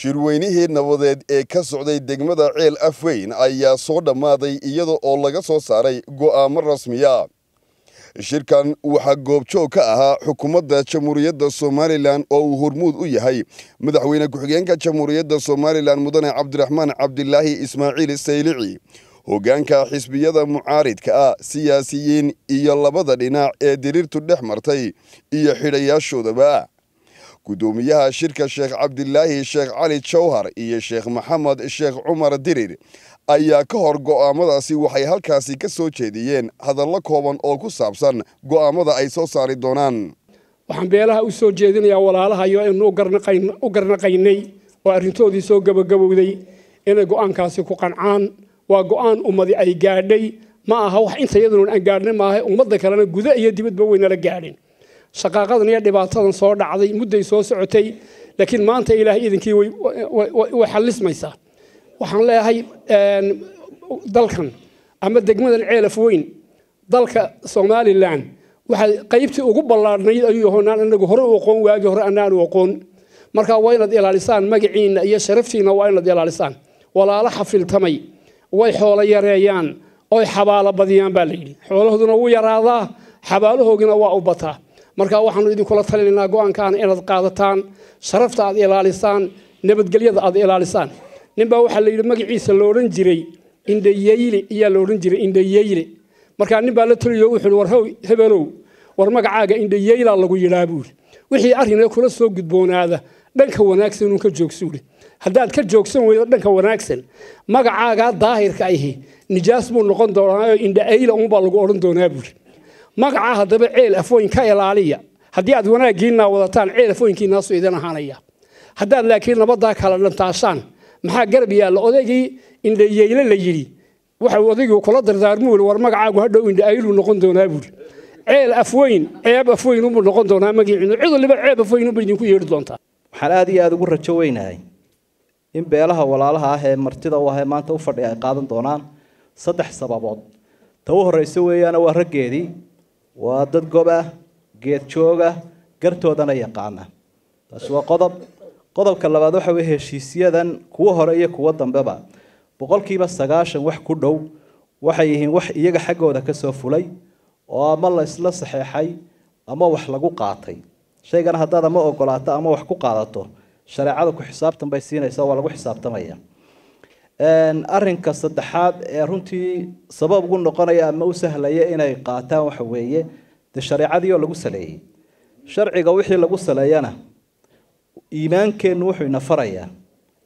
shirweynihii nabadeed ee ka socday degmada Ceel Afweyn ayaa soo dhamaaday iyada oo laga soo saaray go'aamo rasmi ah. shirkan waxa goobjoog ka ahaa xukuumadda Jamhuuriyadda Soomaaliland oo uu hormuud u yahay madaxweyne ku-xigeenka Jamhuuriyadda Soomaaliland mudane Cabdiraxmaan Cabdilaahi Ismaaciil Saylici, hoggaanka xisbiyada mucaaridka ah, siyaasiyiin iyo labada dhinac ee diriirtu dhex martay iyo xidhayaashoodaba. gudoomiyaha shirka Sheekh Cabdilaahi Sheekh Cali Jawhar iyo Sheekh Maxamed Sheekh Cumar Dirir ayaa ka hor go'aamadaasi waxay halkaasi ka soo jeediyeen hadallo kooban oo ku saabsan go'aamada ay soo saari doonaan. waxaan beelaha u soo jeedinayaa walaalaha iyo inuu u garnaqaynay oo arrintoodii soo gabagabowday inay go'aankaasi ku qancaan. waa go'aan ummadi ay gaadhay ma aha wax inta iyaduna aan gaadhnay maaha ummadda kalena gudaha iyo dibadba wayna la gaadhin. shaqaaqadan iyo dhibaatadan soo dhacday mudday soo socotay laakiin maanta ilaahay idinkii way xallismaysaa. waxaan leeyahay dalkan ama degmadan Ceel Afweyn dalka Soomaaliland waxa qaybtii ugu ballaadhnayd ayuu yahay anagu hore u aqoon waagi hore anaan u aqoon. marka waa inaad ilaalisaan magaciina iyo sharaftiina waa inaad ilaalisaan. walaalo xafiltamay way xoolo yareeyaan oo xabaalo badiyaan baa la yiri. xoolahooduna wuu yaraadaa xabaalahoogina waa u bataa. marka waxaanu idin kula talinaynaa go'aankan inaad qaadataan, sharafta aad ilaalisaan, nabadgelyada aad ilaalisaan. ninba waxa la yiri magaciisa loo oran jiray Indhayeyle iyo loo oran jiray Indhayeyle. marka ninba la taliyo wuxuu war hebelow war magacaaga Indhayeyle lagu yiraahdo. wixii arrin kula soo gudboonaada dhanka wanaagsan uu ka joogsuule. haddaad ka joogsan weydo dhanka wanaagsan magacaaga daahirka ahi nijaas buu noqon doonaa. Indhayeyle uun baa lagu oran doonaa buuri. magaca hadaba Ceel Afweyn ka ilaaliya. haddii aad wanaagiina wadataan Ceel Afweynkiina soo idin ahaanaya. haddaad laakiin nabadda kala dhantaashaan maxaa garab yaala odaygii Indhayeyle la yiri waxa odaygu kula dardaarmuu war magacaagu hadhow Indhayeyle noqon doonaa buuri. Ceel Afweyn uu noqon doonaa magaciinu cid waliba Ceel Afweyn uu idinku yeeri doontaa. waxaan aad iyo aad ugu rajo weynahay in beelaha walaalaha ah ee martida u ah maanta u fadhiya ay qaadan doonaan 3 sababood. ta ugu horeysa weeyana waa raggeedii waa dad gob ah geed jooga gartoodana yaqaana. taas waa qodobka labaad waxa weeye heshiisyadan kuwa hore iyo kuwa dambeba 90% wax ku dhow waxay yihiin wax iyaga xaggooda ka soo fulay oo ama la isla saxeexay ama wax lagu qaatay. shaygan haddaad ama ogolaato ama wax ku qaadato shareecada ku xisaabtan bay siinaysaa waa lagu xisaabtamaya. arrinka saddexaad ee runtii sabab ugu noqonaya ama u sahlaya inay qaataan waxa weeye shareecadii oo lagu saleeyay. sharciga wixii lagu saleeyana iimaankeenu wuxuu ina farayaa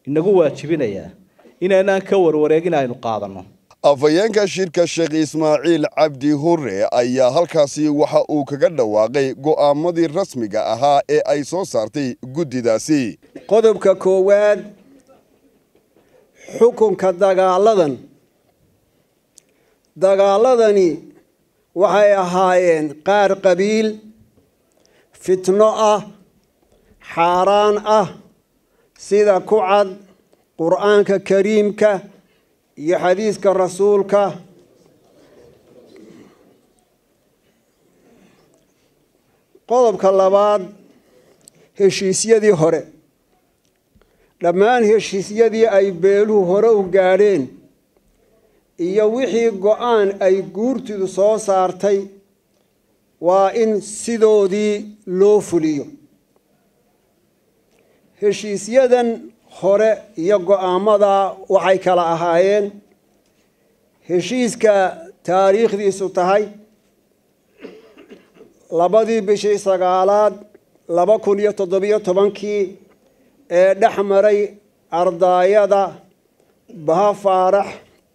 inagu waajibinayaa inaan ka warwareegin aynu qaadano. afayeenka shirka Sheekh Ismaaciil Cabdi Hurre ayaa halkaasi waxa uu kaga dhawaaqay go'aamadii rasmiga ahaa ee ay soo saartay guddidaasi. qodobka koowaad xukunka dagaaladani waxay ahaayeen qaar qabiil fitno ah xaaraan ah sida ku cad qur'aanka kariimka iyo xadiiska rasuulka. qodobka labaad heshiisyadii hore dhammaan heshiisyadii ay beeluhu hore u gaadheen iyo wixii go'aan ay guurtidu soo saartay waa in sidoodii loo fuliyo. heshiisyadan hore iyo go'aamada waxay kala ahaayeen heshiiska taariikhdiisu tahay 2 bishii 9 2017 ee dhex maray ardaayada Baha Faarax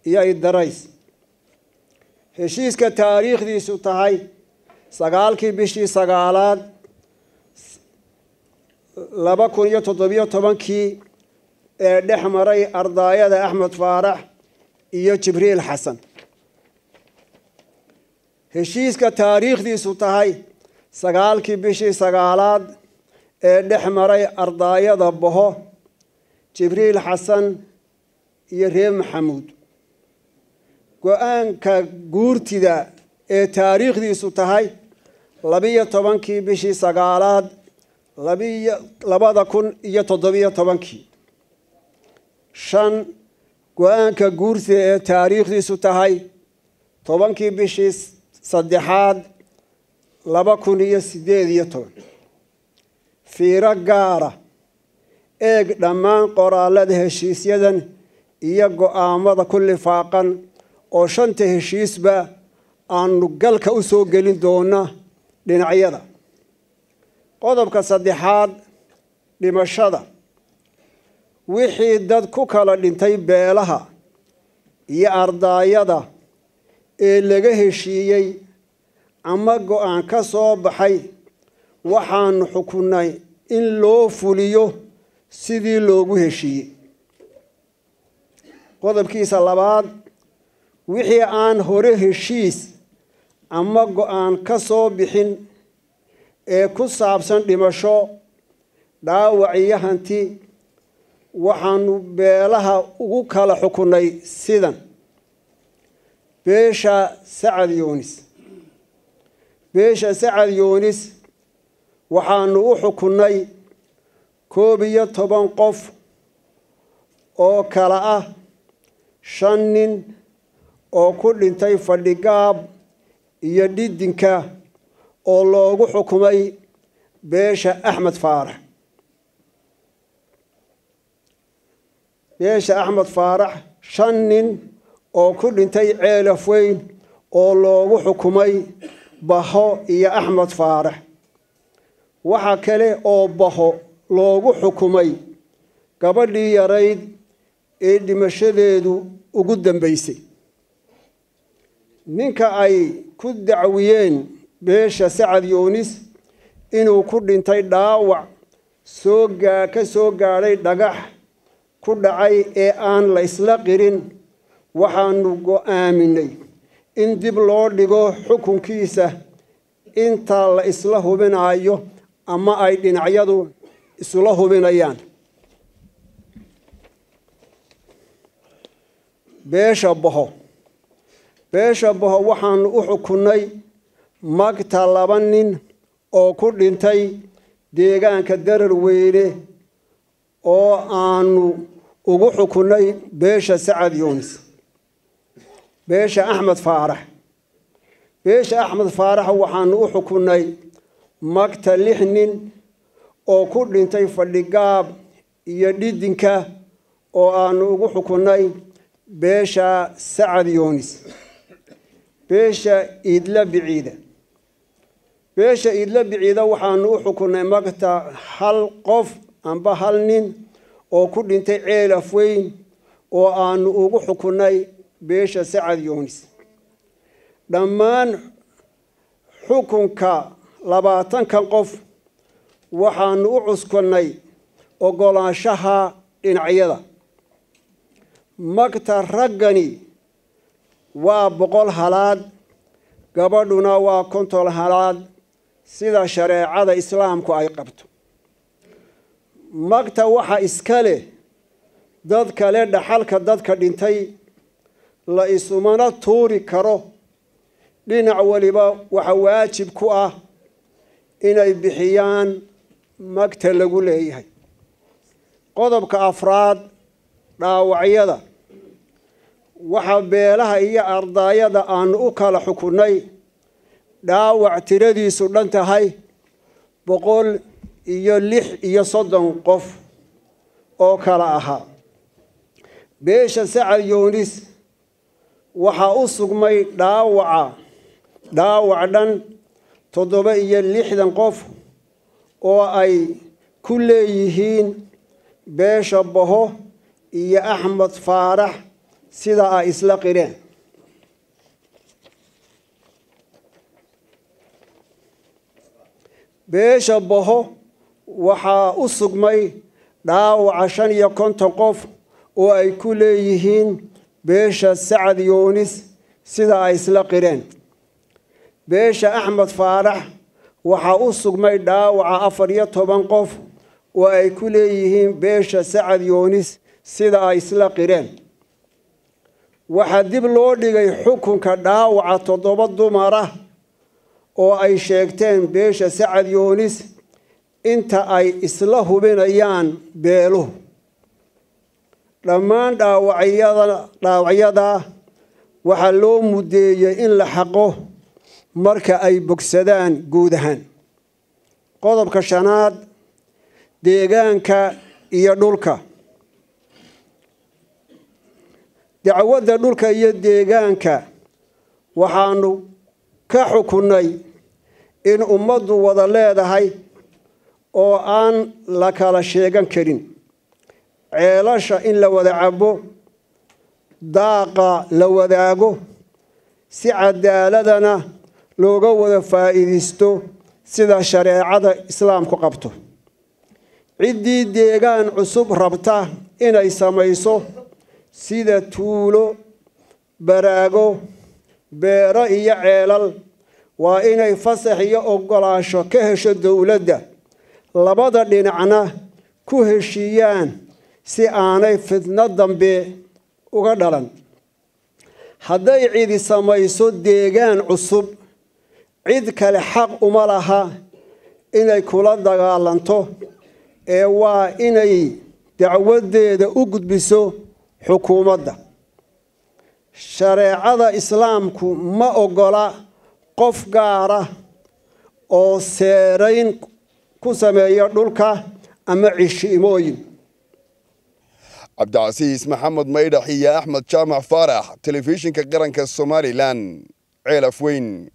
iyo Idarays. heshiiska taariikhdiisu tahay 9 bishii 9 2017 ee dhex maray ardaayada Axmed Faarax iyo Jibriil Xasan. heshiiska taariikhdiisu tahay 9 bishii 9 ee dhex maray ardaayada Baho Jibriil Xasan iyo Reer Maxamuud. go'aanka guurtida ee taariikhdiisu tahay 12 bishii 9 2017 5 go-aanka guurtida ee taariikhdiisu tahay 10 bishii 3 2018 fiiro gaara eeg dhammaan qoraalada heshiisyadan iyo go'aamada ku lifaaqan oo 5 heshiisba aanu galka u soo gelin doona dhinacyada. qodobka 3 dhimashada wixii dad ku kala dhintay beelaha iyo ardaayada ee laga heshiiyey ama go'aan ka soo baxay waxaanu xukunay in loo fuliyo sidii loogu heshiiyey. qodobkiisa 2 wixii aan hore heshiis ama go'aan ka soo bixin ee ku saabsan dhimasho dhaawac iyo hanti waxaanu beelaha ugu kala xukunay sidan: beesha Sacad Yuunis waxaanu u xukunay 11 qof oo kala ah 5 nin oo ku dhintay fadhigaab iyo dhidinka oo loogu xukumay beesha Axmed Faarax. beesha Axmed Faarax 5 nin oo ku dhintay Ceel Afweyn oo loogu xukumay Baho iyo Axmed Faarax. waxa kale oo Baho loogu xukumay gabadhii yarayd ee dhimashadeedu ugu dambeysay. ninka ay ku dacwiyeen beesha Sacad Yuunis inuu ku dhintay dhaawac ka soo gaadhay dhagax ku dhacay ee aan la isla qirin waxaanu go'aaminay in dib loo dhigo xukunkiisa inta la isla hubinayo ama ay dhinacyadu isla hubinayaan. beesha Baho waxaanu u xukunay magta 2 nin oo ku dhintay deegaanka Darar Weyne oo aanu ugu xukunay beesha Sacad Yuunis. beesha Axmed Faarax waxaanu u xukunay magta 6 nin oo ku dhintay fadhigaab iyo dhidinka oo aanu ugu xukunay beesha Sacad Yuunis. beesha Idla Biciida waxaanu u xukunay magta 1 qof amba 1 nin oo ku dhintay Ceel Afweyn oo aanu ugu xukunay beesha Sacad Yuunis. dhammaan xukunka 20 qof waxaanu u cuskanay ogolaanshaha dhinacyada. magta raggani waa 100 halaad gabadhuna waa 50 halaad sida shareecada islaamku ay qabto. magta waxa iska leh dad kale dhaxalka dadka dhintay la isumana tuuri karo. dhinac waliba waxa waajib ku ah inay bixiyaan magta lagu leeyahay. qodobka 4 dhaawacyada waxa beelaha iyo ardaayada aanu u kala xukunay dhaawac tiradiisu dhan tahay 136 qof oo kala ahaa. beesha Sacad Yuunis waxa u sugmay dhaawac dhan 67 qof oo ay ku leeyihiin beesha Baho iyo Axmed Faarax sida ay isla qireen. beesha Baho waxa u sugmay dhaawac 55 qof oo ay ku leeyihiin beesha Sacad Yuunis sida ay isla qireen. beesha Axmed Faarax waxa u sugmay dhaawac 14 qof oo ay ku leeyihiin beesha Sacad Yuunis sida ay isla qireen. waxa dib loo dhigay xukunka dhaawac 7 dumar ah oo ay sheegteen beesha Sacad Yuunis inta ay isla hubinayaan beeluhu. dhammaan dhaawacyada waxaa loo mudeeyey in la xaqo marka ay bogsadaan guud ahaan. qodobka shanaad deegaanka iyo dhulka. dacwadda dhulka iyo deegaanka waxaanu ka xukunnay in ummaddu wada leedahay oo aan la kala sheegan karin. ceelasha in la wada cabo, daaqa la wadaago, si cadaaladana looga wada faa'iidaysto sida shareecada islaamku qabto. ciddii deegaan cusub rabta inay samayso sida tuulo, baraago, beero iyo ceelal waa inay fasax iyo oggolaansho ka hesho dowladda, labada dhinacna ku heshiiyaan si aanay fidno dambe uga dhalan. hadday cidi samayso deegaan cusub, cid kale xaq uma laha inay kula dagaalanto ee waa inay dacwadeeda u gudbiso xukuumadda. shareecada islaamku ma oggola qof gaar ah oo seerayn ku sameeya dhulka ama cishiimooyin. cabdicasiis maxamed maydhax iyo axmed jaamac faarax, telefishinka qaranka Somaliland, Ceel Afweyn.